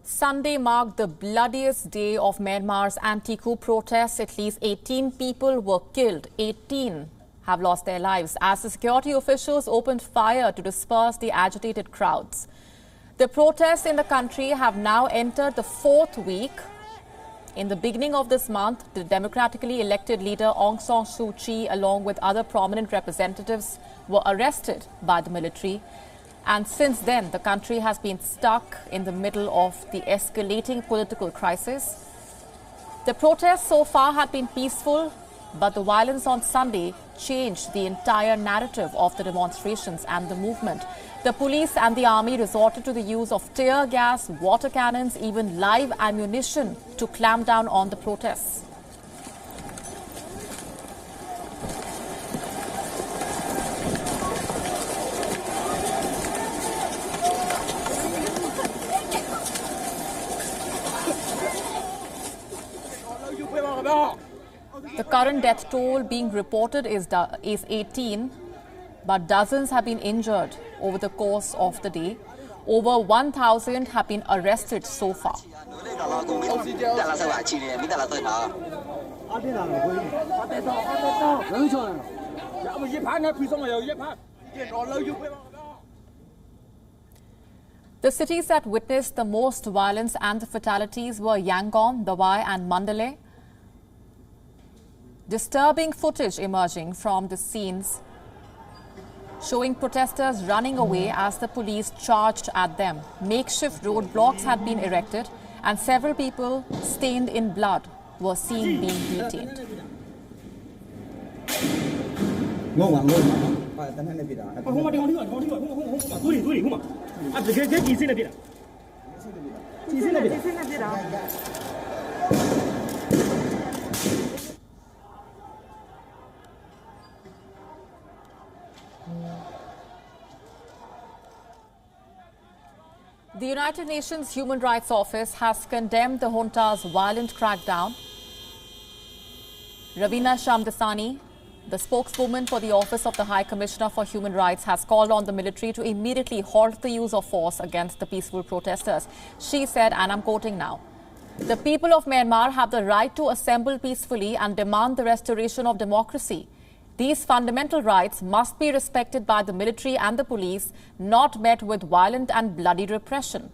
Sunday marked the bloodiest day of Myanmar's anti-coup protests. At least 18 people were killed. 18 have lost their lives as the security officials opened fire to disperse the agitated crowds. The protests in the country have now entered the fourth week. In the beginning of this month, the democratically elected leader Aung San Suu Kyi, along with other prominent representatives, were arrested by the military. And since then, the country has been stuck in the middle of the escalating political crisis. The protests so far had been peaceful, but the violence on Sunday changed the entire narrative of the demonstrations and the movement. The police and the army resorted to the use of tear gas, water cannons, even live ammunition to clamp down on the protests. The current death toll being reported is 18, but dozens have been injured over the course of the day. Over 1,000 have been arrested so far. The cities that witnessed the most violence and the fatalities were Yangon, Dawai and Mandalay. Disturbing footage emerging from the scenes showing protesters running away as the police charged at them. Makeshift roadblocks had been erected and several people stained in blood were seen being detained. The United Nations Human Rights Office has condemned the junta's violent crackdown. Ravina Shamdasani, the spokeswoman for the Office of the High Commissioner for Human Rights, has called on the military to immediately halt the use of force against the peaceful protesters. She said, and I'm quoting now, "The people of Myanmar have the right to assemble peacefully and demand the restoration of democracy. These fundamental rights must be respected by the military and the police, not met with violent and bloody repression."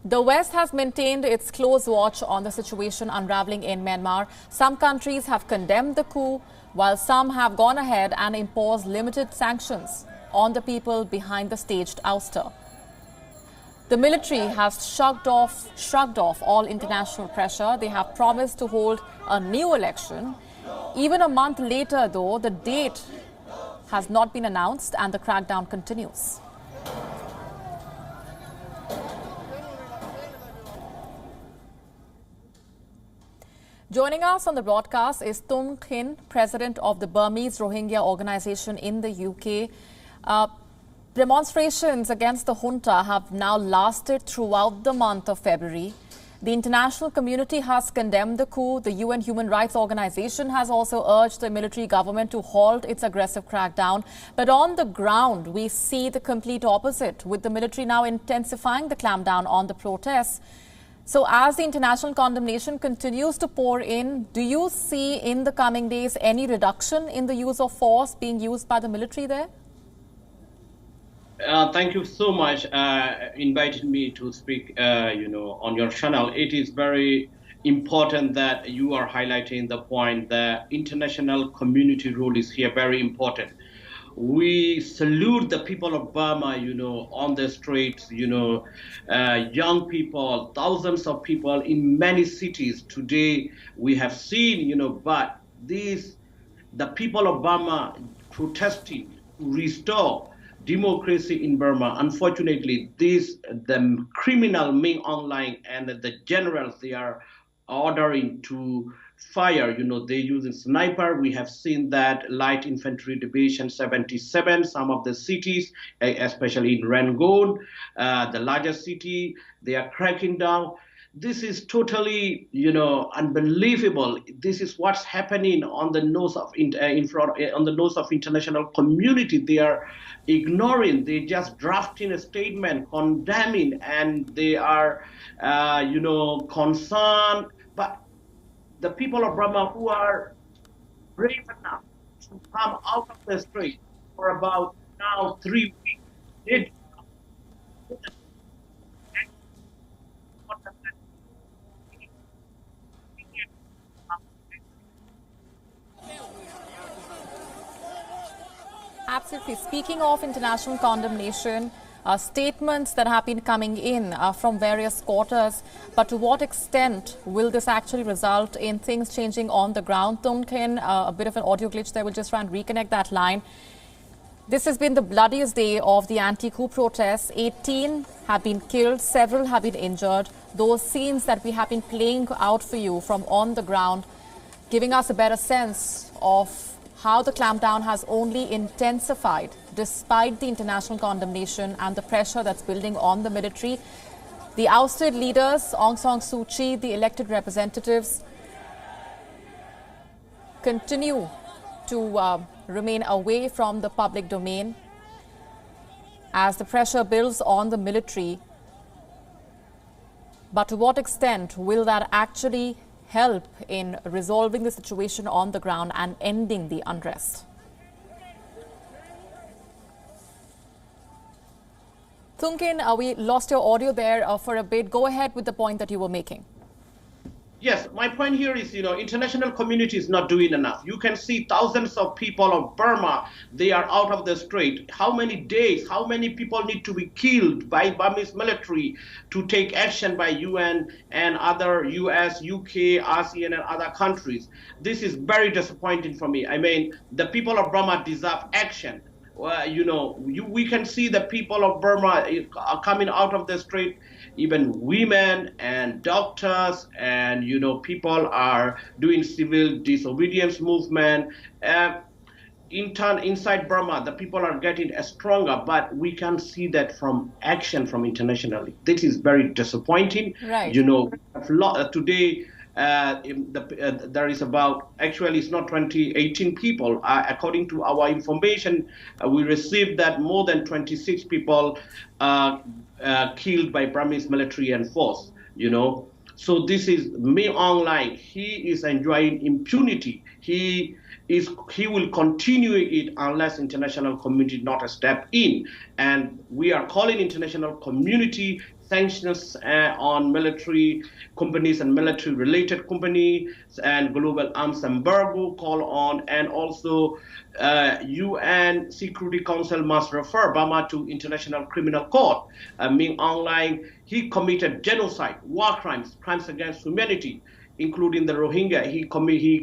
The West has maintained its close watch on the situation unraveling in Myanmar. Some countries have condemned the coup, while some have gone ahead and imposed limited sanctions on the people behind the staged ouster. The military has shrugged off all international pressure. They have promised to hold a new election. Even a month later, though, the date has not been announced and the crackdown continues. Joining us on the broadcast is Tung Khin, president of the Burmese Rohingya organization in the UK. Demonstrations against the junta have now lasted throughout the month of February. The international community has condemned the coup. The UN Human Rights Organization has also urged the military government to halt its aggressive crackdown. But on the ground, we see the complete opposite, with the military now intensifying the clampdown on the protests. So as the international condemnation continues to pour in, do you see in the coming days any reduction in the use of force being used by the military there? Thank you so much inviting me to speak, on your channel. It is very important that you are highlighting the point that international community role is here very important. We salute the people of Burma, on the streets, young people, thousands of people in many cities. Today we have seen, but the people of Burma protesting to restore democracy in Burma. Unfortunately, the criminal Ming Online and the generals, they are ordering to fire. They using sniper. We have seen that light infantry division 77, some of the cities, especially in Rangoon, the largest city, they are cracking down. This is totally, unbelievable. This is what's happening on the nose of on the nose of international community. They are ignoring. They just drafting a statement condemning, and they are, concerned. But the people of Burma who are brave enough to come out of the street for about now 3 weeks, they Absolutely. Speaking of international condemnation, statements that have been coming in from various quarters, but to what extent will this actually result in things changing on the ground? Tonkin, a bit of an audio glitch there. We'll just try and reconnect that line. This has been the bloodiest day of the anti-coup protests. 18 have been killed, several have been injured. Those scenes that we have been playing out for you from on the ground, giving us a better sense of how the clampdown has only intensified despite the international condemnation and the pressure that's building on the military. The ousted leaders, Aung San Suu Kyi, the elected representatives, continue to remain away from the public domain as the pressure builds on the military. But to what extent will that actually help in resolving the situation on the ground and ending the unrest? Thungkin, we lost your audio there for a bit. Go ahead with the point that you were making. Yes, my point here is, international community is not doing enough. You can see thousands of people of Burma, they are out of the street. How many days, how many people need to be killed by Burmese military to take action by UN and other US, UK, ASEAN and other countries? This is very disappointing for me. I mean, the people of Burma deserve action. We can see the people of Burma are coming out of the street. Even women and doctors and, people are doing civil disobedience movement. Inside Burma, the people are getting stronger, but we can't see that from action from internationally. This is very disappointing. Right. Today, there is about, actually it's not 18 people. According to our information, we received that more than 26 people killed by Burmese military and force, So this is Myanmar online. He is enjoying impunity. He will continue it unless international community not step in. And we are calling international community sanctions on military companies and military-related companies and global arms embargo call on, and also UN Security Council must refer Burma to International Criminal Court. Ming Aung he committed genocide, war crimes, crimes against humanity, including the Rohingya. He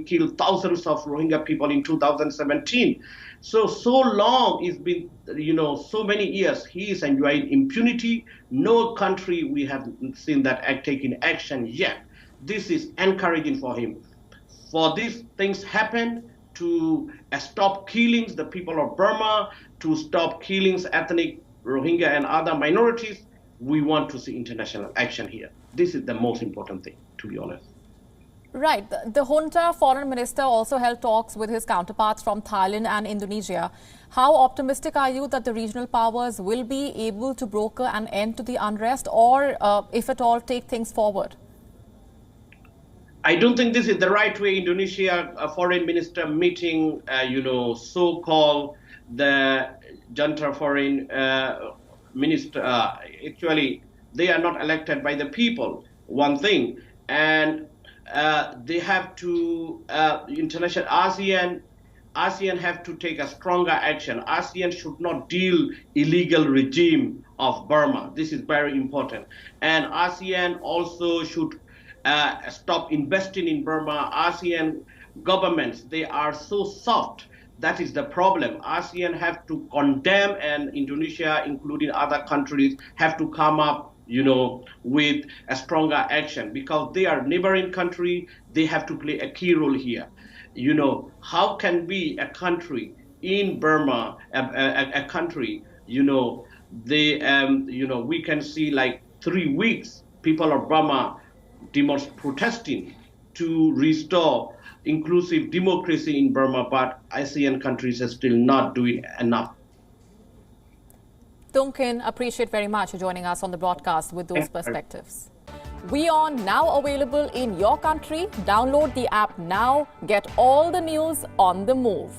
killed thousands of Rohingya people in 2017. So long, it's been, so many years, he is enjoying impunity. No country we have seen that taking action yet. This is encouraging for him. For these things happen, to stop killings, the people of Burma, to stop killings, ethnic Rohingya and other minorities, we want to see international action here. This is the most important thing, to be honest. Right. The junta foreign minister also held talks with his counterparts from Thailand and Indonesia. How optimistic are you that the regional powers will be able to broker an end to the unrest, or, if at all, take things forward? I don't think this is the right way. Indonesia foreign minister meeting, so-called the junta foreign minister. Actually, they are not elected by the people, one thing. And they have to, international ASEAN have to take a stronger action. ASEAN should not deal illegal regime of Burma. This is very important. And ASEAN also should stop investing in Burma. ASEAN governments, they are so soft. That is the problem. ASEAN have to condemn, and Indonesia, including other countries, have to come up with a stronger action, because they are neighboring country. They have to play a key role here. How can be a country in Burma, a country, we can see like 3 weeks, people of Burma protesting to restore inclusive democracy in Burma, but ASEAN countries are still not doing enough. Tung appreciate very much for joining us on the broadcast with those perspectives. WION now available in your country. Download the app now. Get all the news on the move.